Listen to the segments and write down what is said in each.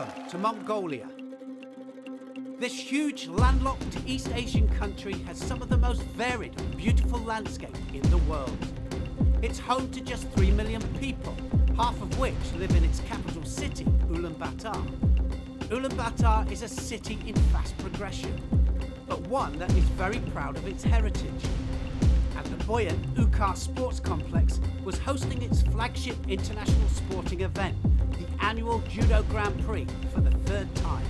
Welcome to Mongolia. This huge landlocked East Asian country has some of the most varied and beautiful landscape in the world. It's home to just 3 million people, half of which live in its capital city, Ulaanbaatar. Ulaanbaatar is a city in fast progression, but one that is very proud of its heritage. And the Buyant Ukhaa Sports Complex was hosting its flagship international sporting event, the annual Judo Grand Prix, for the third time.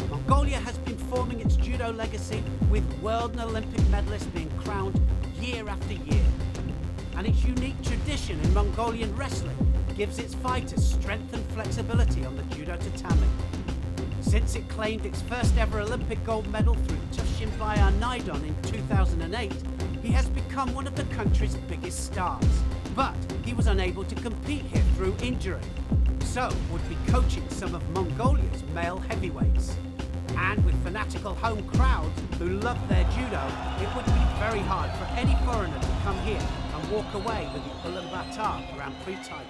Mongolia has been forming its judo legacy with world and Olympic medalists being crowned year after year. And its unique tradition in Mongolian wrestling gives its fighters strength and flexibility on the judo tatami. Since it claimed its first ever Olympic gold medal through Tuvshinbayar Naidan in 2008, he has become one of the country's biggest stars. But he was unable to compete here through injury, so would be coaching some of Mongolia's male heavyweights. And with fanatical home crowds who love their judo, it would be very hard for any foreigner to come here and walk away with the Ulaanbaatar Grand Prix title.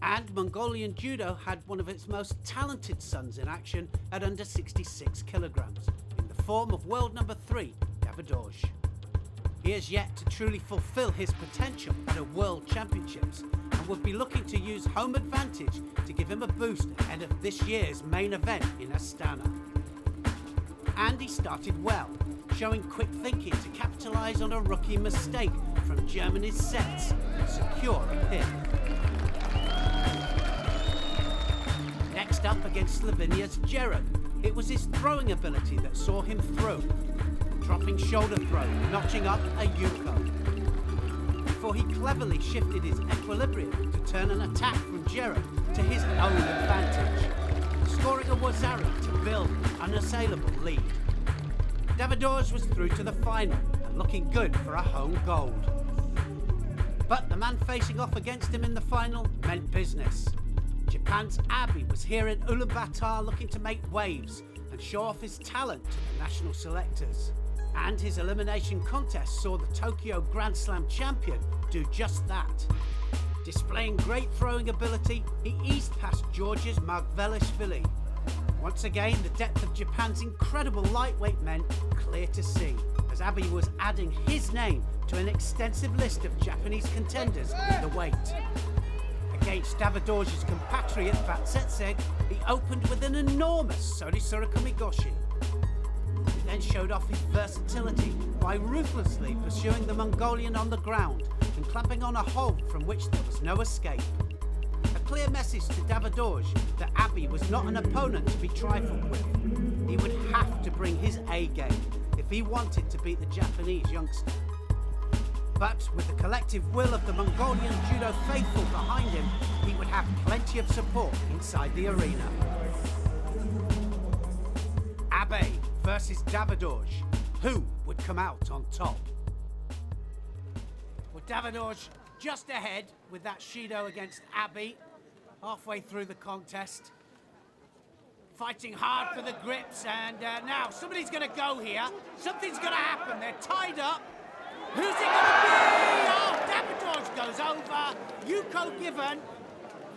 And Mongolian judo had one of its most talented sons in action at under 66 kilograms, in the form of world number 3, Doge. He has yet to truly fulfill his potential at a World Championships and would be looking to use home advantage to give him a boost ahead of this year's main event in Astana. And he started well, showing quick thinking to capitalise on a rookie mistake from Germany's sets and secure a pin. Next up against Slovenia's Jared, it was his throwing ability that saw him through. Dropping shoulder throw, notching up a Yuko. Before he cleverly shifted his equilibrium to turn an attack from Jared to his own advantage, scoring a Wazari to build an unassailable lead. Doge was through to the final and looking good for a home gold. But the man facing off against him in the final meant business. Japan's Abe was here in Ulaanbaatar looking to make waves and show off his talent to the national selectors. And his elimination contest saw the Tokyo Grand Slam champion do just that. Displaying great throwing ability, he eased past Georgia's Margvelishvili. Once again, the depth of Japan's incredible lightweight meant clear to see, as Abe was adding his name to an extensive list of Japanese contenders in the weight. Against Doge's compatriot Batsetseg, he opened with an enormous Sorisura Komigoshi. He then showed off his versatility by ruthlessly pursuing the Mongolian on the ground and clamping on a hold from which there was no escape. A clear message to Doge that Abe was not an opponent to be trifled with. He would have to bring his A game if he wanted to beat the Japanese youngster. But with the collective will of the Mongolian judo faithful behind him, he would have plenty of support inside the arena. Abe versus Doge. Who would come out on top? With Doge just ahead with that Shido against Abe, halfway through the contest. Fighting hard for the grips, and now somebody's going to go here. Something's going to happen. They're tied up. Who's it going to be? Oh, Doge goes over. Yuko given.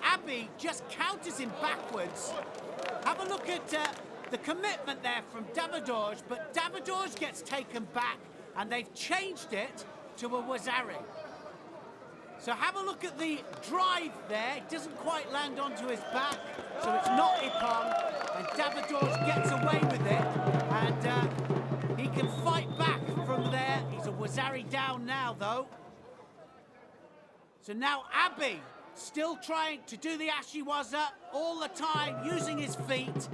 Abe just counters him backwards. Have a look at the commitment there from Doge, but Doge gets taken back, and they've changed it to a Wazari. So have a look at the drive there. It doesn't quite land onto his back, so it's not Ippon, and Doge gets away with it, and he can fight back from there. He's a Wazari down now, though. So now Abe still trying to do the Ashiwaza all the time, using his feet.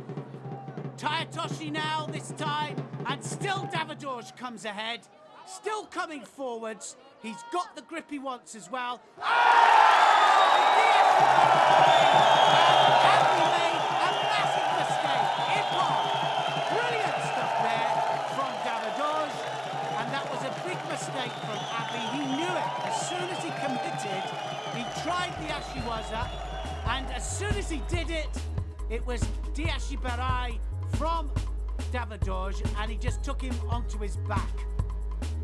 Tayatoshi now this time, and still Doge comes ahead, still coming forwards. He's got the grip he wants as well. Oh! Abe made a massive mistake. Ippon. Brilliant stuff there from Doge, and that was a big mistake from Abe. He knew it. As soon as he committed, he tried the Ashiwaza, and as soon as he did it, it was Diashibarai from Doge, and he just took him onto his back.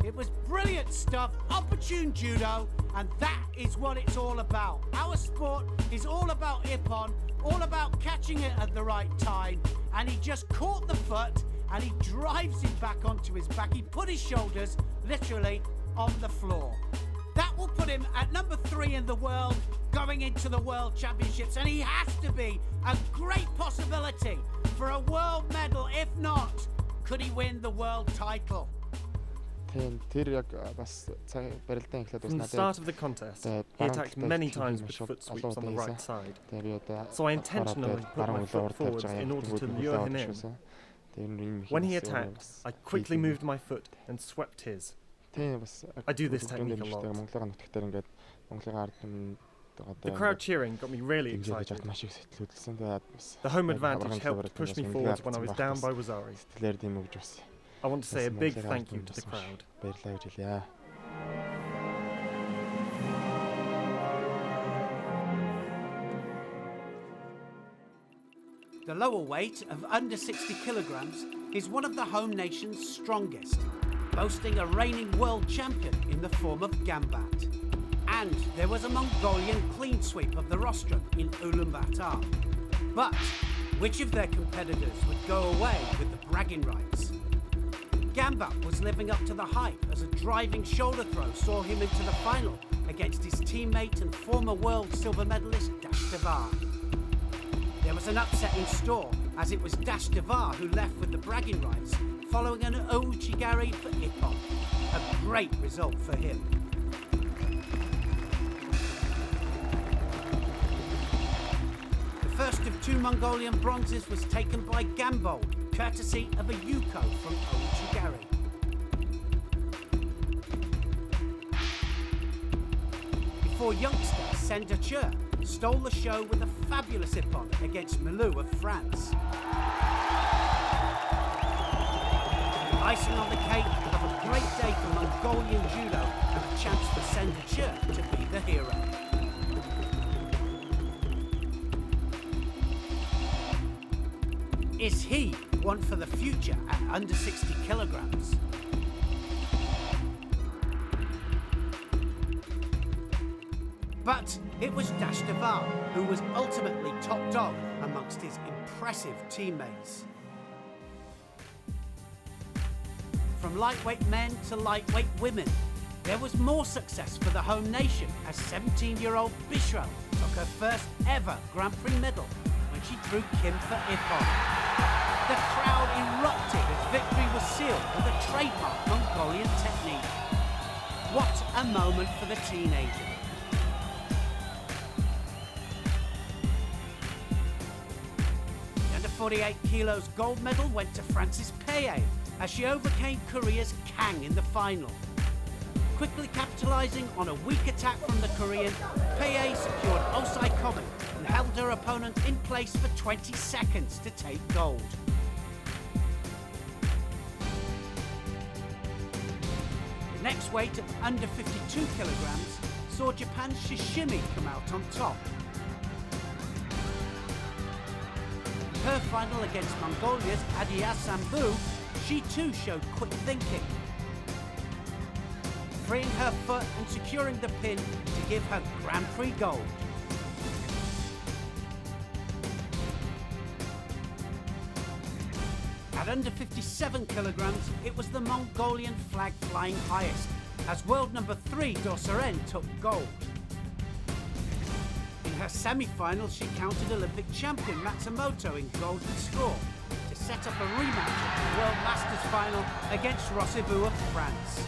It was brilliant stuff, opportune judo, and that is what it's all about. Our sport is all about ippon, all about catching it at the right time, and he just caught the foot and he drives it back onto his back. He put his shoulders literally on the floor. That will put him at number 3 in the world going into the World Championships, and he has to be a great possibility for a world medal. If not, could he win the world title? From the start of the contest, he attacked many times with foot sweeps on the right side, so I intentionally put my foot forwards in order to lure him in. When he attacked, I quickly moved my foot and swept his. I do this technique a lot. The crowd cheering got me really excited. The home advantage helped push me forwards when I was down by Wazari. I want to say a big thank you to the crowd. The lower weight of under 60 kilograms is one of the home nation's strongest, boasting a reigning world champion in the form of Gambat. And there was a Mongolian clean sweep of the rostrum in Ulaanbaatar. But which of their competitors would go away with the bragging rights? Gambat was living up to the hype as a driving shoulder throw saw him into the final against his teammate and former world silver medalist Dash. There was an upset in store, as it was Dash who left with the bragging rights following an Ouchigari for ippon. A great result for him. The first of 2 Mongolian bronzes was taken by Gambold, courtesy of a yuko from Ouchigari. Before youngster Senda Chur stole the show with a fabulous ippon against Milou of France. The icing on the cake of a great day for Mongolian judo and a chance for Senda Chur to be the hero. Is he one for the future at under 60 kilograms? But it was Dash who was ultimately top dog amongst his impressive teammates. From lightweight men to lightweight women, there was more success for the home nation as 17-year-old Bishro took her first ever Grand Prix medal when she drew Kim for ippon. The crowd erupted as victory was sealed with a trademark Mongolian technique. What a moment for the teenager. The under 48 kilos gold medal went to Frances Peye as she overcame Korea's Kang in the final. Quickly capitalising on a weak attack from the Korean, Peye secured Osai Komi and held her opponent in place for 20 seconds to take gold. The next weight of under 52 kilograms saw Japan's Shishimi come out on top. In her final against Mongolia's Adia Sambu, she too showed quick thinking, freeing her foot and securing the pin to give her Grand Prix gold. At under 57 kilograms, it was the Mongolian flag flying highest, as world number 3 Doge took gold. In her semi-final, she countered Olympic champion Matsumoto in golden score to set up a rematch at the World Masters final against Rossibou of France.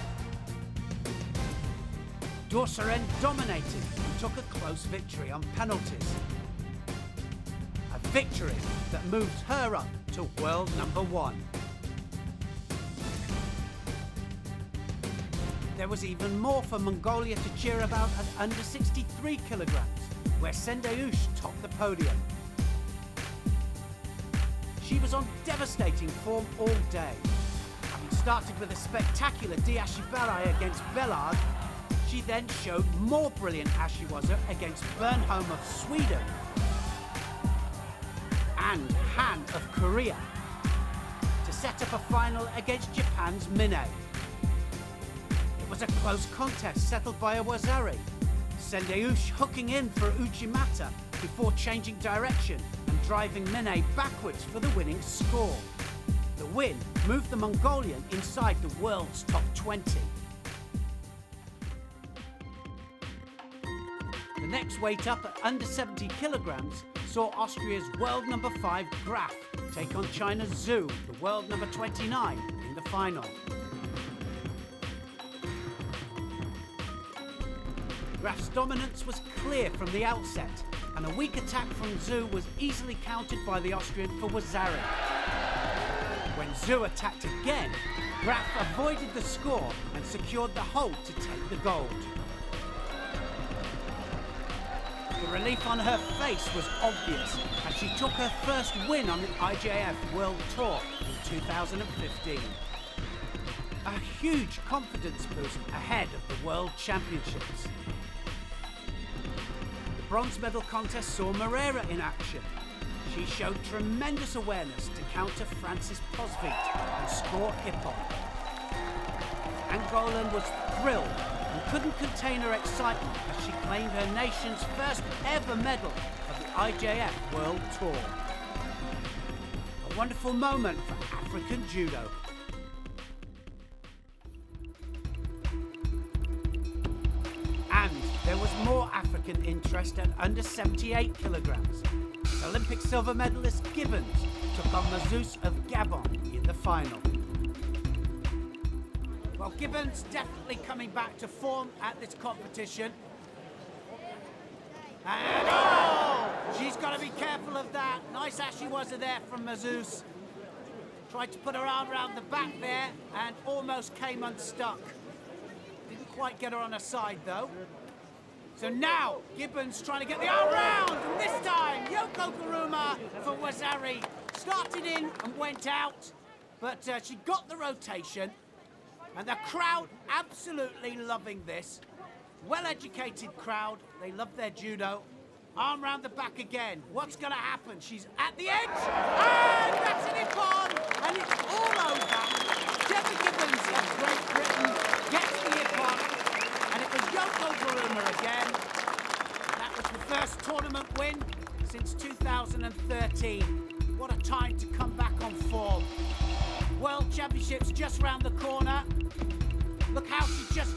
Doge dominated and took a close victory on penalties. A victory that moved her up to world number 1. There was even more for Mongolia to cheer about at under 63 kilograms, where Sendayush topped the podium. She was on devastating form all day. Having started with a spectacular Diashibarai against Bellard, she then showed more brilliant Ashiwaza against Bernholm of Sweden and Han of Korea to set up a final against Japan's Mine. was a close contest settled by a Wazari. Sendeush hooking in for Uchimata before changing direction and driving Mene backwards for the winning score. The win moved the Mongolian inside the world's top 20. The next weight up at under 70 kilograms saw Austria's world number 5 Graf take on China's Zhu, the world number 29, in the final. Graf's dominance was clear from the outset, and a weak attack from Zhu was easily countered by the Austrian for Wazari. When Zhu attacked again, Graf avoided the score and secured the hold to take the gold. The relief on her face was obvious as she took her first win on the IJF World Tour in 2015. A huge confidence boost ahead of the World Championships. The bronze medal contest saw Moreira in action. She showed tremendous awareness to counter Francis Posvit and score hip-hop. Angolan was thrilled and couldn't contain her excitement as she claimed her nation's first ever medal of the IJF World Tour. A wonderful moment for African judo. And there was more African interest at under 78 kilograms. Olympic silver medalist Gibbons took on Mazouz of Gabon in the final. Well, Gibbons definitely coming back to form at this competition. And oh! She's got to be careful of that. Nice ashiwaza there from Mazouz. Tried to put her arm around the back there and almost came unstuck. Didn't quite get her on her side though. So now Gibbons trying to get the arm round, and this time Yoko Kuruma for Wazari started in and went out, but she got the rotation. And the crowd absolutely loving this. Well-educated crowd. They love their judo. Arm round the back again. What's going to happen? She's at the edge. And that's an ippon. And it's all over. Debbie Gibbons of Great Britain gets the ippon. And it was Yoko Kuruma again. That was the first tournament win since 2013. What a time to come back on form. World Championships just round the corner. Look how she just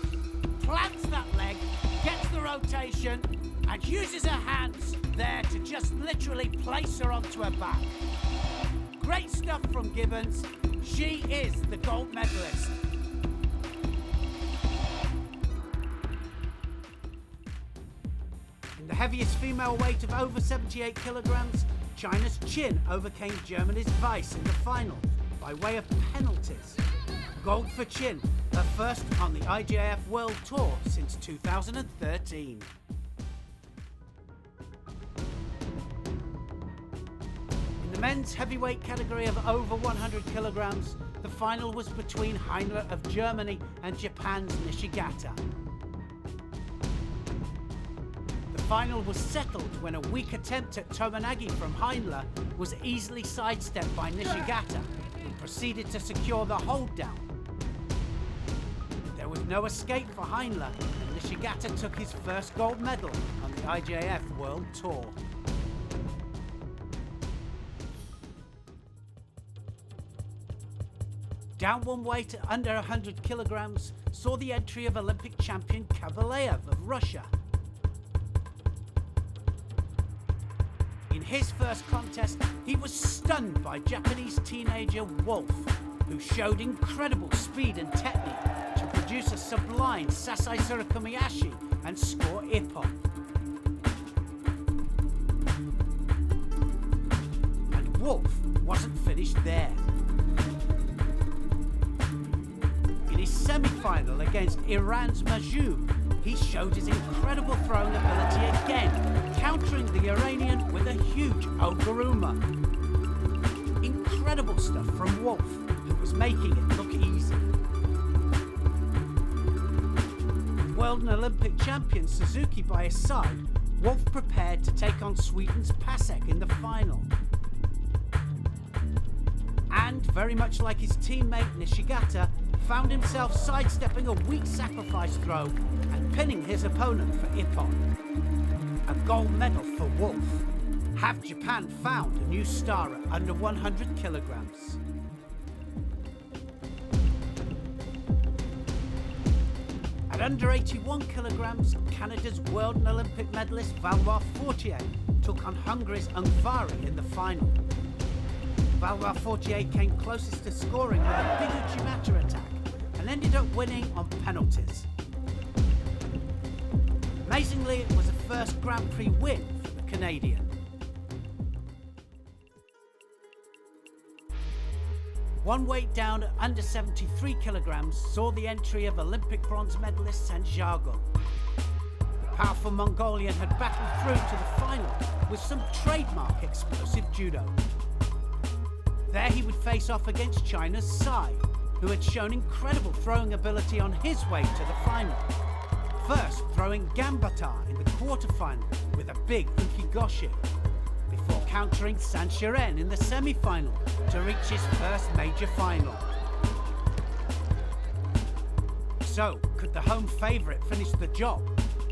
plants that leg, gets the rotation, and uses her hands there to just literally place her onto her back. Great stuff from Gibbons. She is the gold medalist. In the heaviest female weight of over 78 kilograms, China's Qin overcame Germany's Weiss in the final by way of penalties. Gold for Qin, her first on the IJF World Tour since 2013. In the men's heavyweight category of over 100 kilograms, the final was between Heinle of Germany and Japan's Nishigata. The final was settled when a weak attempt at Tomonagi from Heinle was easily sidestepped by Nishigata, who proceeded to secure the hold down. There was no escape for Heinle, and Nishigata took his first gold medal on the IJF World Tour. Down one weight at under 100 kilograms saw the entry of Olympic champion Kabaleyev of Russia. In his first contest, he was stunned by Japanese teenager Wolf, who showed incredible speed and technique to produce a sublime Sasai Surukumiyashi and score ippon. And Wolf wasn't finished there. In his semi-final against Iran's Majoub, he showed his incredible throwing ability again, countering the Iranian with a huge oguruma. Incredible stuff from Wolf, who was making it look easy. With world and Olympic champion Suzuki by his side, Wolf prepared to take on Sweden's Pasek in the final. And very much like his teammate Nishigata, found himself sidestepping a weak sacrifice throw and pinning his opponent for ippon. A gold medal for Wolf. Have Japan found a new star at under 100 kilograms? At under 81 kilograms, Canada's world and Olympic medalist Valois Fortier took on Hungary's Ungvari in the final. Valois Fortier came closest to scoring with a big Uchimata attack and ended up winning on penalties. Amazingly, it was a first Grand Prix win for the Canadian. One weight down at under 73 kilograms saw the entry of Olympic bronze medalist Sanjargul. The powerful Mongolian had battled through to the final with some trademark explosive judo. There he would face off against China's Sai, who had shown incredible throwing ability on his way to the final. First throwing Ulaanbaatar in the quarterfinal with a big ukigoshi, before countering Sanchiren in the semi-final to reach his first major final. So, could the home favourite finish the job,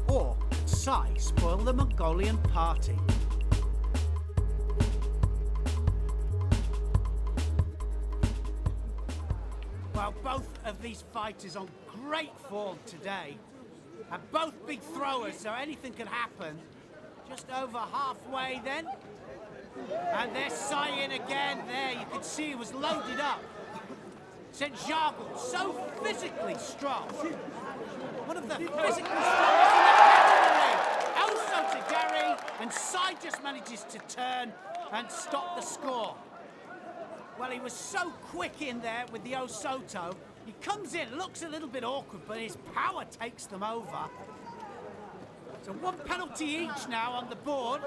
or could Sai spoil the Mongolian party? Well, both of these fighters on great form today, and both big throwers, so anything can happen. Just over halfway then. And there's Sai in again there. You can see he was loaded up. Sanjargul, so physically strong. One of the physically strongest in the category. Also to Gary, and Sai just manages to turn and stop the score. Well, he was so quick in there with the Osoto. He comes in, looks a little bit awkward, but his power takes them over. So one penalty each now on the board.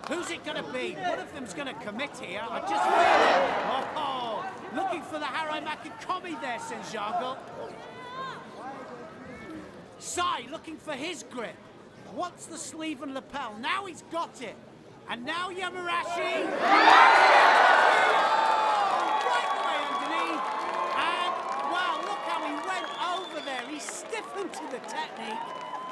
Who's it going to be? One of them's going to commit here. I just feel it. Oh, looking for the Haramaki Komi there, Sanjargul. Sai looking for his grip. Wants the sleeve and lapel. Now he's got it. And now Yamarashi. Right the way underneath. And, wow, look how he went over there. He stiffened to the technique.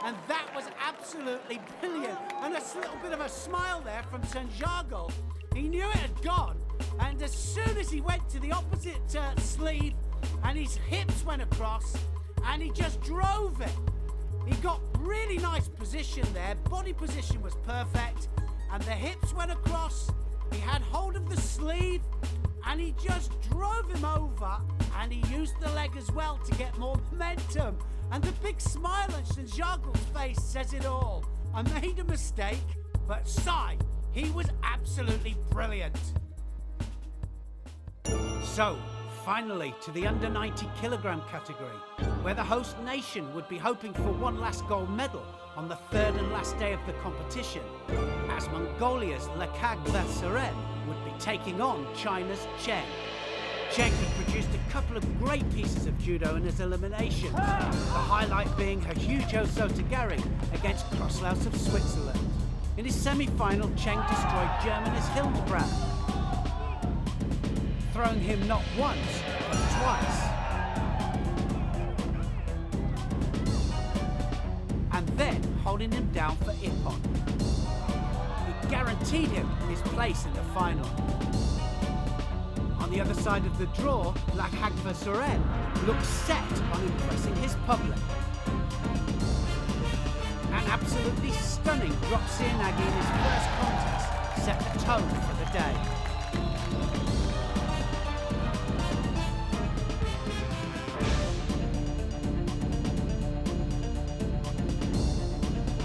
And that was absolutely brilliant. And a little bit of a smile there from Sanjargul. He knew it had gone. And as soon as he went to the opposite sleeve, and his hips went across, and he just drove it. He got really nice position there. Body position was perfect. And the hips went across. He had hold of the sleeve. And he just drove him over. And he used the leg as well to get more momentum. And the big smile on Sanjargul's face says it all. I made a mistake, but Sai, he was absolutely brilliant. So, finally to the under 90 kilogram category, where the host nation would be hoping for one last gold medal on the third and last day of the competition, as Mongolia's Ulaanbaatar would be taking on China's Cheng. Cheng had produced a couple of great pieces of judo in his elimination, the highlight being her huge Osotogari against Crosslaus of Switzerland. In his semi-final, Cheng destroyed Germany's Hildebrand, throwing him not once, but twice. And then holding him down for ippon. It guaranteed him his place in the final. On the other side of the draw, Ulaanbaatar looked set on impressing his public. An absolutely stunning drop Sianagi in his first contest set the tone for the day.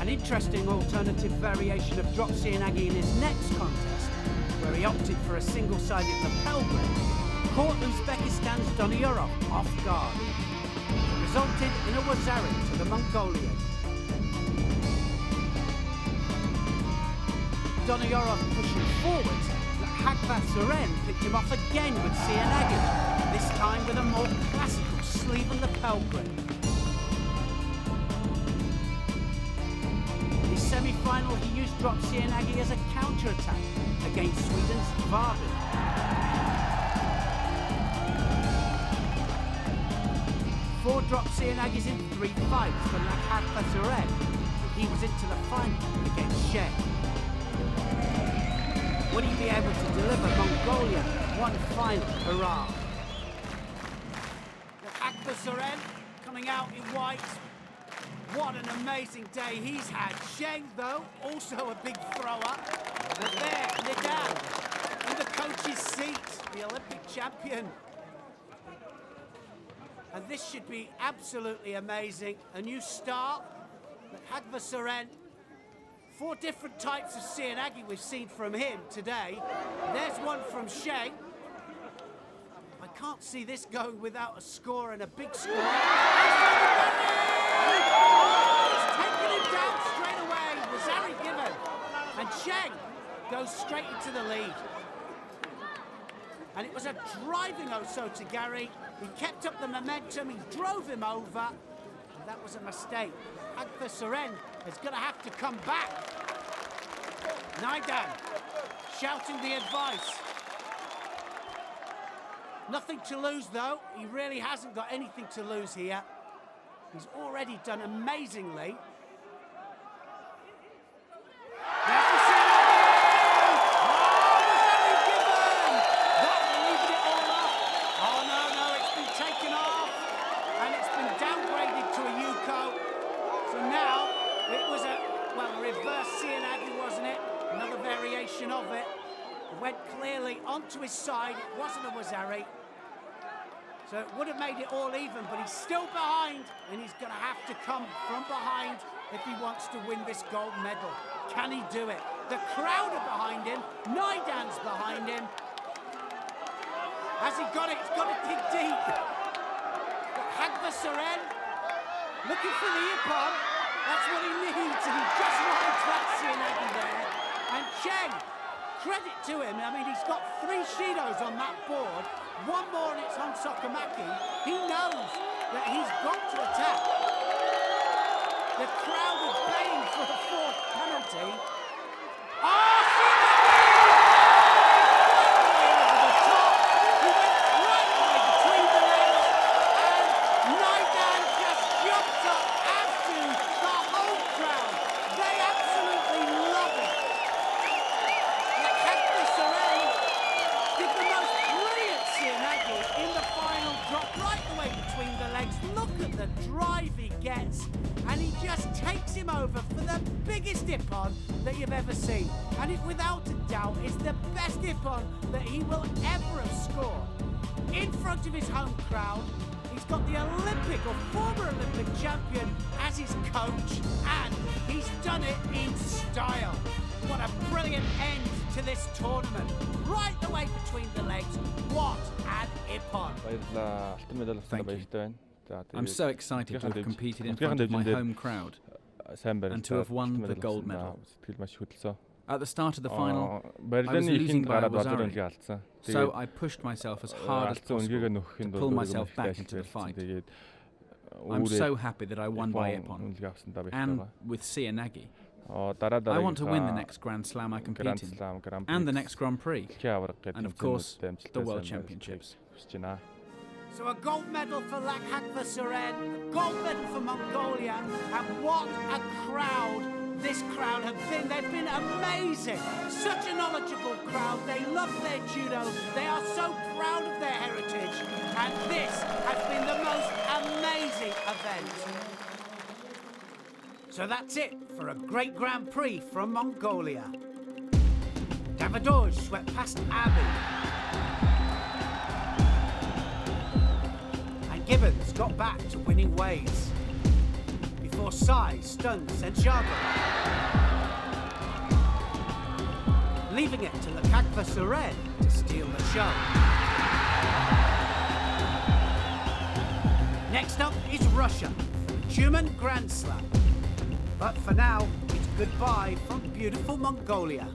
An interesting alternative variation of drop Sianagi in his next contest, where he opted for a single-sided lapel grip, caught Uzbekistan's Donyorov off guard. It resulted in a wazari to the Mongolian. Donyorov pushing forwards, Ulaanbaatar picked him off again with Sianagi, this time with a more classical sleeve and lapel grip. In his semi-final, he used drop Sianagi as a counter-attack against Sweden's Varby. 4 drop Sianagis in 3 fights for Ulaanbaatar. He was into the final against Sheng. Would he be able to deliver Mongolia one final hurrah? Ulaanbaatar coming out in white. What an amazing day he's had. Sheng, though, also a big thrower. But there, Naidan in the coach's seat, the Olympic champion. And this should be absolutely amazing. A new start. Ulaanbaatar. 4 different types of Sianagi we've seen from him today. There's one from Sheng. I can't see this going without a score and a big score. He's taken him down straight away. Wazari given. And Sheng goes straight into the lead. And it was a driving Osotogari. He kept up the momentum, he drove him over, and that was a mistake. Ulaanbaatar is going to have to come back. Naidan shouting the advice. Nothing to lose, though. He really hasn't got anything to lose here. He's already done amazingly. Of it went clearly onto his side. It wasn't a Wazari, so it would have made it all even, but he's still behind, and he's going to have to come from behind if he wants to win this gold medal. Can he do it? The crowd are behind him. Naidan's behind him. Has he got it? He's got to dig deep. Ulaanbaatar looking for the Ippon. That's what he needs, and he just rides that Sianagi there. And Sheng, credit to him. I mean, he's got 3 Shidos on that board. 1 more and it's on Sokomaki. He knows that he's got to attack. The crowd is baying for the 4th penalty. Oh, and he just takes him over for the biggest Ippon that you've ever seen. And it, without a doubt, is the best Ippon that he will ever have scored. In front of his home crowd, he's got the Olympic or former Olympic champion as his coach, and he's done it in style. What a brilliant end to this tournament. Right the way between the legs. What an Ippon. Thank you. I'm so excited to have competed in front of my home crowd and to have won the gold medal. At the start of the final, I was losing by a Wazari, so I pushed myself as hard as possible to pull myself back into the fight. I'm so happy that I won by Ippon, and with Sianagi. I want to win the next Grand Slam I compete in, and the next Grand Prix, and of course, the World Championships. So a gold medal for Ulaanbaatar, a gold medal for Mongolia, and what a crowd this crowd have been. They've been amazing. Such a knowledgeable crowd. They love their judo. They are so proud of their heritage, and this has been the most amazing event. So that's it for a great Grand Prix from Mongolia. Doge swept past Abbey. Gibbons got back to winning ways before Sai stunned Santiago, leaving it to Ulaanbaatar to steal the show. Next up is Russia, Judo Grand Slam. But for now, it's goodbye from beautiful Mongolia.